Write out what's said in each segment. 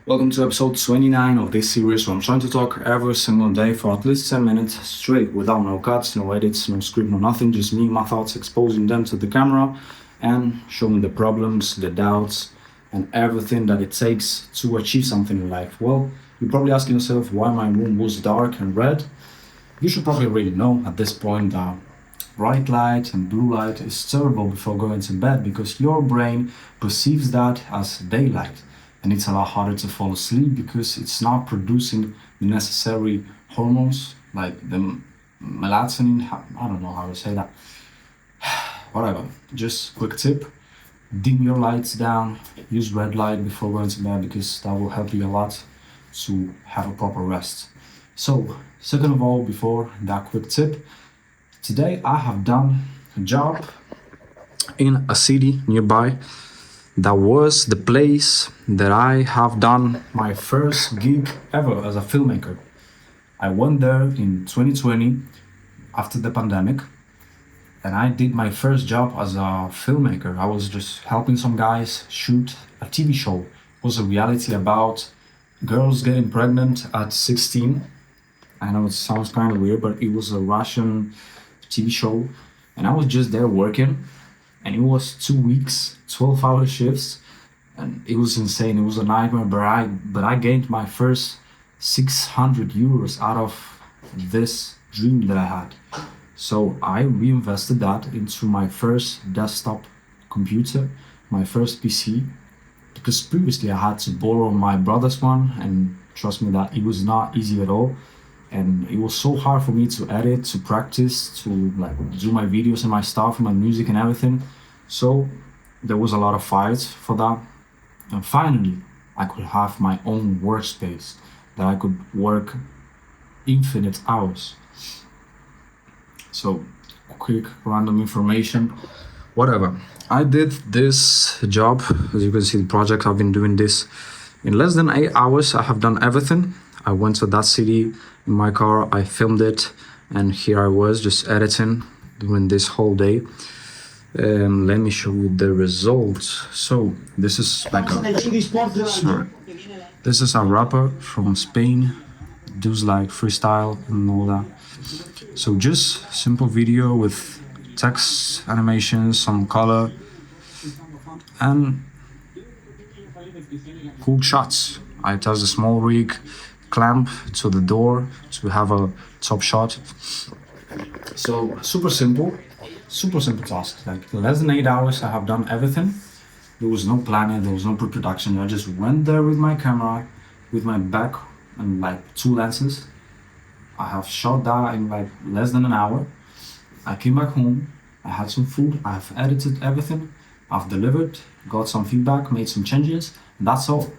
Welcome to episode 29 of this series where I'm trying to talk every single day for at least 10 minutes straight without no cuts, no edits, no script, no nothing, just me, my thoughts, exposing them to the camera and showing the problems, the doubts, and everything that it takes to achieve something in life. Well, you're probably asking yourself why my room was dark and red. You should probably already know at this point that bright light and blue light is terrible before going to bed because your brain perceives that as daylight, and it's a lot harder to fall asleep because it's not producing the necessary hormones like the melatonin. I don't know how to say that. Whatever. Just quick tip: dim your lights down, use red light before going to bed because that will help you a lot to have a proper rest. So, second of all, before that quick tip, today I have done a job in a city nearby. That was the place that I have done my first gig ever as a filmmaker. I went there in 2020 after the pandemic, and I did my first job as a filmmaker. I was just helping some guys shoot a TV show. It was a reality about girls getting pregnant at 16. I know it sounds kind of weird, but it was a Russian TV show, and I was just there working, and it was 2 weeks, 12-hour shifts, and it was insane. It was a nightmare, but I gained my first 600 euros out of this dream that I had. So I reinvested that into my first desktop computer, my first PC, because previously I had to borrow my brother's one, and trust me that it was not easy at all. And it was so hard for me to edit, to practice, to like do my videos and my stuff, my music and everything. So there was a lot of fights for that. And finally, I could have my own workspace that I could work infinite hours. So, quick random information, whatever. I did this job, as you can see, the project, I've been doing this in less than 8 hours. I have done everything. I went to that city in my car, I filmed it, and here I was just editing during this whole day. Let me show you the results. So this is like sorry. This is a rapper from Spain, does like freestyle and all that. So just simple video with text, animations, some color, and cool shots. I attached a small rig clamp to the door to have a top shot. So super simple task. Like in less than 8 hours, I have done everything. There was no planning, there was no pre-production. I just went there with my camera, with my back and like 2 lenses. I have shot that in like less than an hour. I came back home, I had some food, I have edited everything, I've delivered, got some feedback, made some changes, and that's all.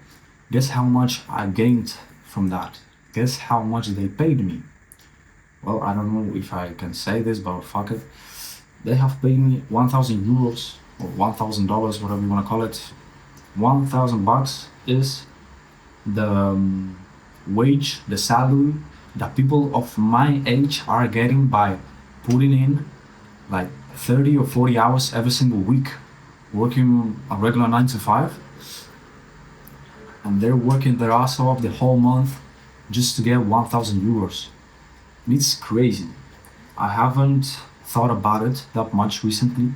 Guess how much I gained from that? Guess how much they paid me? Well, I don't know if I can say this, but fuck it. They have paid me 1,000 euros or $1,000, whatever you want to call it. 1,000 bucks is the wage, the salary that people of my age are getting by putting in like 30 or 40 hours every single week, working a regular 9 to 5, and they're working their ass off the whole month just to get 1,000 euros. It's crazy. I haven't thought about it that much recently,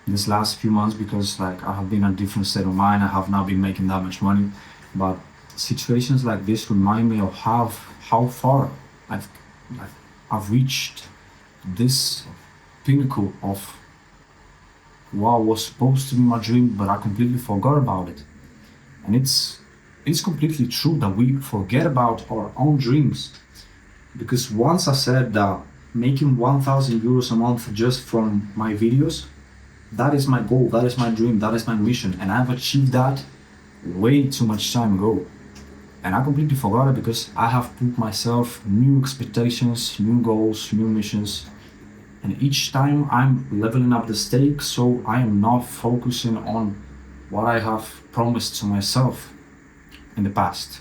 this last few months, because like I have been in a different state of mind. I have not been making that much money, but situations like this remind me of how far I've like, I've reached this pinnacle of what was supposed to be my dream, but I completely forgot about it. And it's completely true that we forget about our own dreams. Because once I said that making 1,000 euros a month just from my videos, that is my goal, that is my dream, that is my mission, and I've achieved that way too much time ago. And I completely forgot it because I have put myself new expectations, new goals, new missions, and each time I'm leveling up the stakes, so I am not focusing on what I have promised to myself in the past.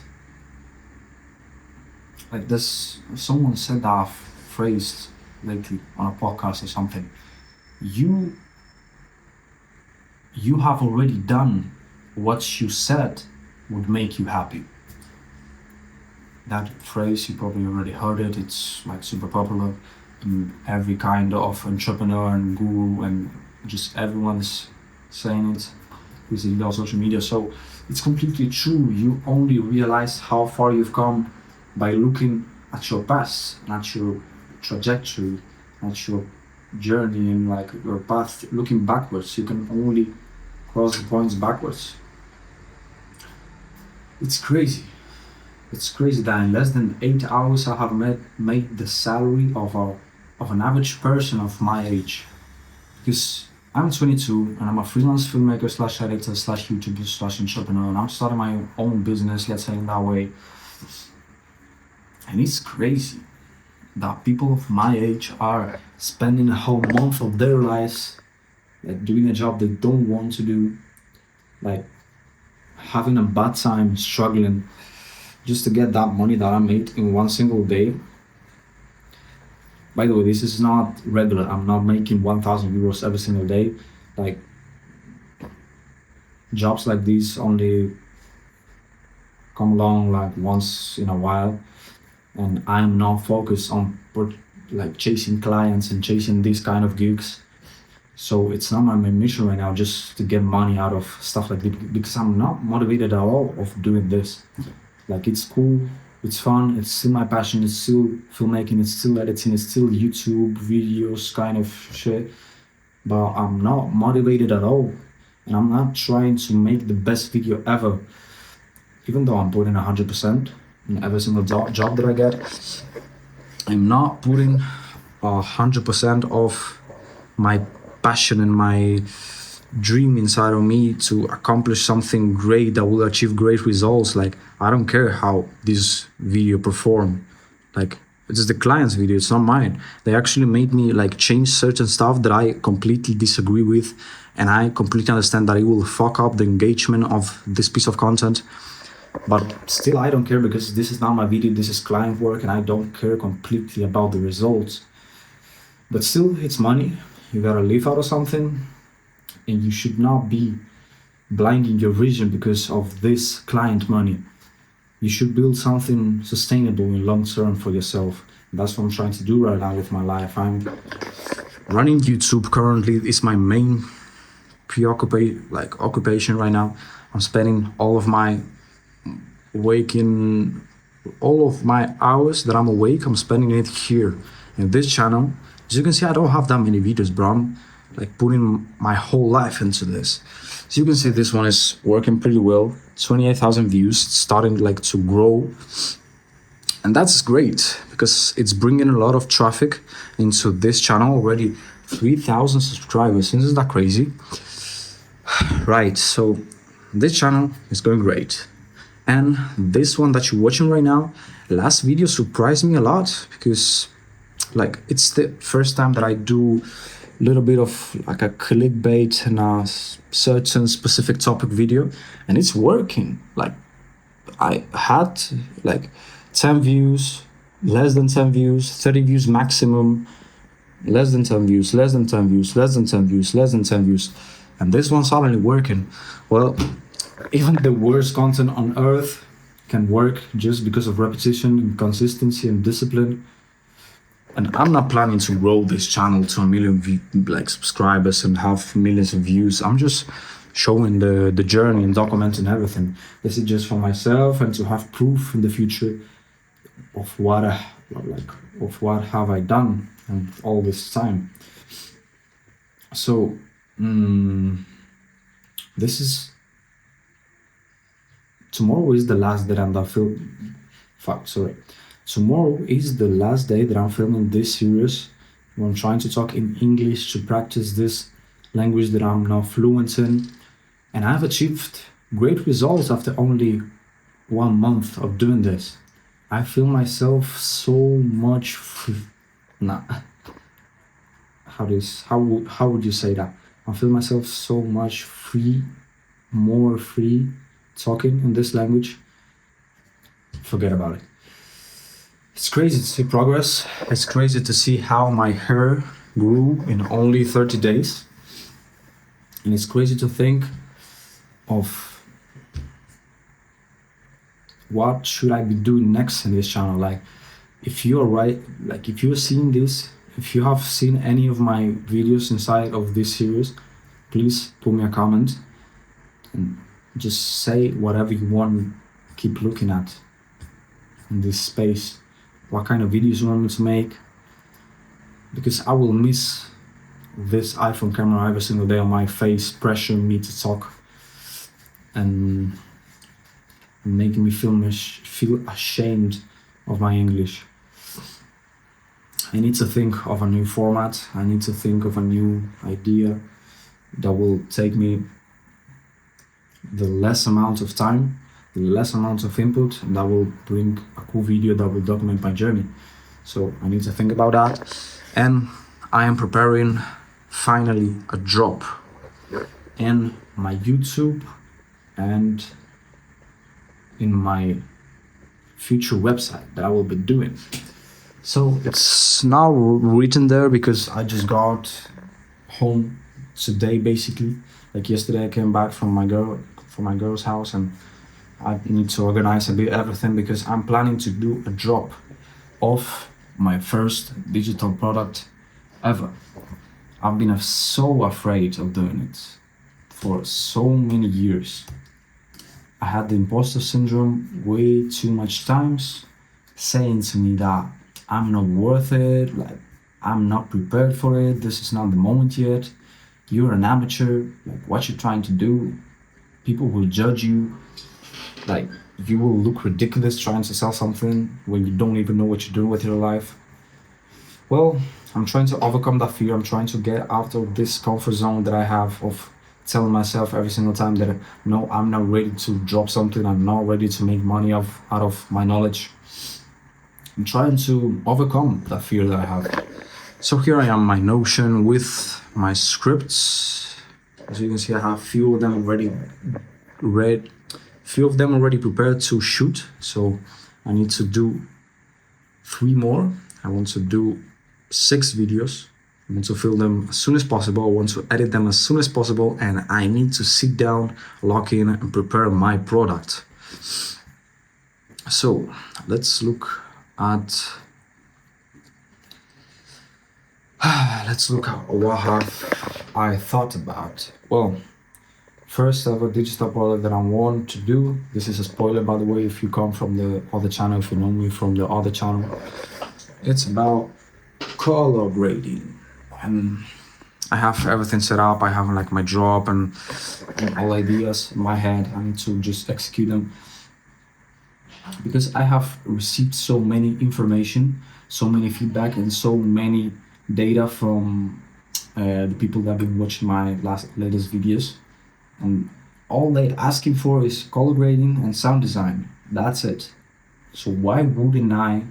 Like this, someone said that phrase lately on a podcast or something. You have already done what you said would make you happy. That phrase, you probably already heard it. It's like super popular in every kind of entrepreneur and guru, and just everyone's saying it using all social media. So it's completely true. You only realize how far you've come by looking at your past, and at your trajectory, at your journey, and like your path. Looking backwards, you can only cross the points backwards. It's crazy. It's crazy that in less than 8 hours I have made the salary of an average person of my age. Because I'm 22 and I'm a freelance filmmaker slash editor slash YouTuber slash entrepreneur, and I'm starting my own business, let's say in that way. And it's crazy that people of my age are spending a whole month of their lives like doing a job they don't want to do, like having a bad time, struggling just to get that money that I made in one single day. By the way, this is not regular. I'm not making 1,000 euros every single day. Like, jobs like these only come along like once in a while, and I'm not focused on like chasing clients and chasing these kind of gigs. So it's not my main mission right now just to get money out of stuff like this, because I'm not motivated at all of doing this. Like, it's cool, it's fun, it's still my passion, it's still filmmaking, it's still editing, it's still YouTube videos kind of shit. But I'm not motivated at all, and I'm not trying to make the best video ever. Even though I'm putting 100% in every single job that I get, I'm not putting 100% of my passion and my dream inside of me to accomplish something great that will achieve great results. Like, I don't care how this video perform. Like, it's the client's video, it's not mine. They actually made me like change certain stuff that I completely disagree with, and I completely understand that it will fuck up the engagement of this piece of content. But still, I don't care, because this is not my video, this is client work, and I don't care completely about the results. But still, it's money. You gotta live out of something, and you should not be blinding your vision because of this client money. You should build something sustainable in long term for yourself. That's what I'm trying to do right now with my life. I'm running YouTube currently. It's my main occupation right now. I'm spending all of my hours that I'm awake, I'm spending it here in this channel. As you can see, I don't have that many videos, bro. I'm like putting my whole life into this. So you can see this one is working pretty well. 28,000 views, it's starting like to grow. And that's great, because it's bringing a lot of traffic into this channel. Already 3,000 subscribers. Isn't that crazy? Right, so this channel is going great. And this one that you're watching right now, last video surprised me a lot, because like it's the first time that I do a little bit of like a clickbait and a certain specific topic video, and it's working. Like, I had like 10 views, less than 10 views, 30 views maximum, less than 10 views, less than 10 views, less than 10 views, less than 10 views, and this one's suddenly working. Well, even the worst content on earth can work just because of repetition and consistency and discipline. And I'm not planning to grow this channel to 1 million subscribers and have millions of views. I'm just showing the journey and documenting everything. This is just for myself and to have proof in the future of what have I done and all this time. So tomorrow is the last day I'm done filming. Tomorrow is the last day that I'm filming this series, where I'm trying to talk in English to practice this language that I'm now fluent in. And I've achieved great results after only 1 month of doing this. I feel myself so much free. How would you say that? I feel myself so much free, more free talking in this language. Forget about it. It's crazy to see progress. It's crazy to see how my hair grew in only 30 days. And it's crazy to think of what should I be doing next in this channel. Like, if you're right, like if you're seeing this, if you have seen any of my videos inside of this series, please put me a comment and just say whatever you want me to keep looking at in this space. What kind of videos you want me to make, because I will miss this iPhone camera every single day on my face, pressuring me to talk and making me feel ashamed of my English. I need to think of a new format. I need to think of a new idea that will take me the less amount of time, the less amount of input, and that will bring a cool video that will document my journey. So I need to think about that. And I am preparing finally a drop in my YouTube and in my future website that I will be doing. So it's now written there because I just got home today, basically. Like yesterday I came back from my girl's house, and I need to organize a bit everything because I'm planning to do a drop of my first digital product ever. I've been so afraid of doing it for so many years. I had the imposter syndrome way too much times, saying to me that I'm not worth it, like I'm not prepared for it, this is not the moment yet, you're an amateur, like what you're trying to do, people will judge you, like you will look ridiculous trying to sell something when you don't even know what you're doing with your life. Well, I'm trying to overcome that fear. I'm trying to get out of this comfort zone that I have of telling myself every single time that no, I'm not ready to drop something, I'm not ready to make money out of my knowledge. I'm trying to overcome that fear that I have. So here I am, my Notion with my scripts. As you can see, I have few of them already read, few of them already prepared to shoot. So I need to do 3 more. I want to do 6 videos. I want to film them as soon as possible. I want to edit them as soon as possible, and I need to sit down, lock in, and prepare my product. So let's look at what have I thought about. Well, first ever digital product that I want to do. This is a spoiler, by the way, if you come from the other channel, if you know me from the other channel. It's about color grading. And I have everything set up. I have like my drop and all ideas in my head. I need to just execute them, because I have received so many information, so many feedback, and so many data from the people that have been watching my latest videos, and all they asking for is color grading and sound design. That's it. So why wouldn't I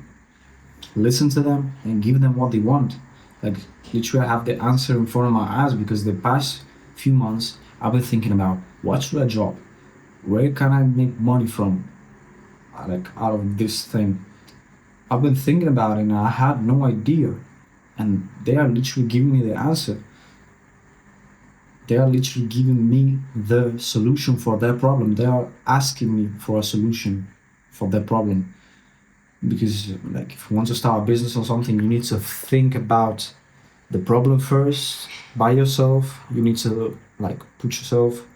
listen to them and give them what they want? Like literally I have the answer in front of my eyes, because the past few months I've been thinking about what should I drop, where can I make money from, like out of this thing. I've been thinking about it and I had no idea, and they are literally giving me the answer. They are literally giving me the solution for their problem. They are asking me for a solution for their problem. Because like if you want to start a business or something, you need to think about the problem first by yourself. You need to like put yourself,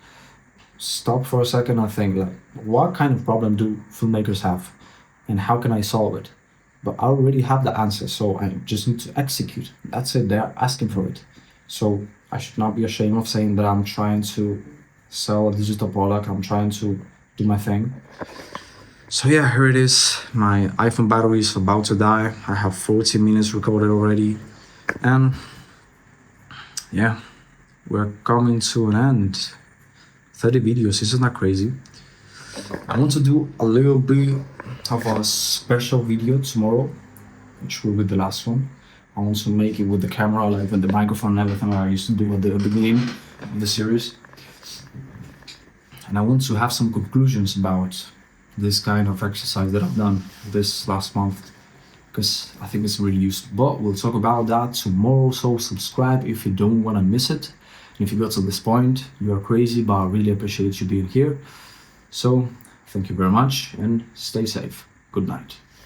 stop for a second and think like, what kind of problem do filmmakers have and how can I solve it? But I already have the answer, so I just need to execute. That's it. They're asking for it. So I should not be ashamed of saying that I'm trying to sell a digital product. I'm trying to do my thing. So yeah, here it is. My iPhone battery is about to die. I have 40 minutes recorded already. And yeah, we're coming to an end. 30 videos, isn't that crazy? I want to do a little bit of a special video tomorrow, which will be the last one. I want to make it with the camera, like with the microphone and everything I used to do at the beginning of the series. And I want to have some conclusions about this kind of exercise that I've done this last month, because I think it's really useful. But we'll talk about that tomorrow, so subscribe if you don't want to miss it. And if you got to this point, you are crazy, but I really appreciate you being here. So Thank you very much and stay safe. Good night.